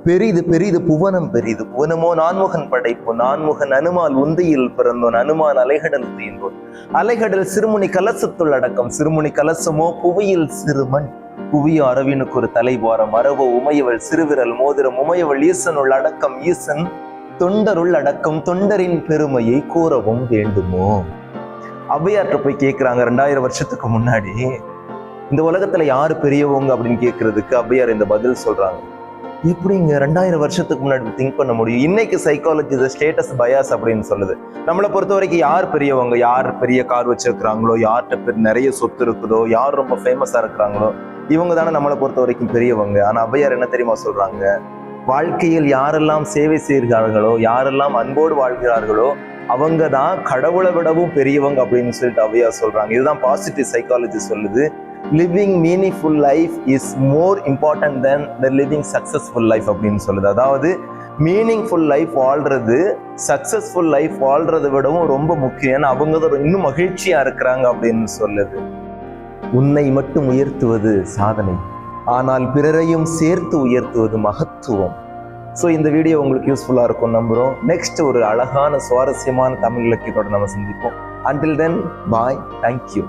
பெரிது பெரிது புவனம் பெரிது புவனமோ நான்முகன் படைப்பு நான்முகன் அனுமால் உந்தியில் பிறந்தோன் அனுமான் அலைகடல் தீர்ந்தோன் அலைகடல் சிறுமுனி கலசத்துள் அடக்கம் சிறுமுனி கலசமோ புவியில் சிறுமண் புவியோ அரவினுக்கு ஒரு தலைவாரம் அரவோ உமையவள் சிறுவிரல் மோதிரம் உமையவள் ஈசனுள் அடக்கம் ஈசன் தொண்டருள் அடக்கம் தொண்டரின் பெருமையை கூறவும் வேண்டுமோ. ஔவையார்ட்ட போய் கேட்கிறாங்க 2000 வருஷத்துக்கு முன்னாடி இந்த உலகத்துல யாரு பெரியவங்க அப்படின்னு கேட்கறதுக்கு ஔவையார் இந்த பதில் சொல்றாங்க. எப்படிங்க 2000 வருஷத்துக்கு முன்னாடி திங்க் பண்ண முடியும்? இன்னைக்கு சைக்காலஜி ஸ்டேட்டஸ் பயாஸ் அப்படின்னு சொல்லுது. நம்மளை பொறுத்த வரைக்கும் யார் பெரியவங்க, யார் பெரிய கார் வச்சிருக்கிறாங்களோ, யார்கிட்ட நிறைய சொத்து இருக்குதோ, யார் ரொம்ப ஃபேமஸா இருக்கிறாங்களோ இவங்க தானே நம்மளை பொறுத்த வரைக்கும் பெரியவங்க. ஆனா ஔவையார் என்ன தெரியுமா சொல்றாங்க? வாழ்க்கையில் யாரெல்லாம் சேவை செய்கிறார்களோ, யாரெல்லாம் அன்போடு வாழ்கிறார்களோ அவங்க தான் கடவுளை விடவும் பெரியவங்க அப்படின்னு சொல்லிட்டு ஔவையார் சொல்றாங்க. இதுதான் பாசிட்டிவ் சைக்காலஜி சொல்லுது. Living meaningful life is more important then the living successful life அப்படின்னு சொல்லுது. அதாவது மீனிங்ஃபுல் லைஃப் வாழ்றது சக்சஸ்ஃபுல் லைஃப் வாழ்றதை விடவும் ரொம்ப முக்கியம். ஏன்னா அவங்க தான் இன்னும் மகிழ்ச்சியா இருக்கிறாங்க அப்படின்னு சொல்லுது. உன்னை மட்டும் உயர்த்துவது சாதனை, ஆனால் பிறரையும் சேர்த்து உயர்த்துவது மகத்துவம். ஸோ இந்த வீடியோ உங்களுக்கு யூஸ்ஃபுல்லாக இருக்கும் நம்புகிறோம். நெக்ஸ்ட் ஒரு அழகான சுவாரஸ்யமான தமிழ் இலக்கியத்தோடு நம்ம சந்திப்போம். Until then, bye. Thank you.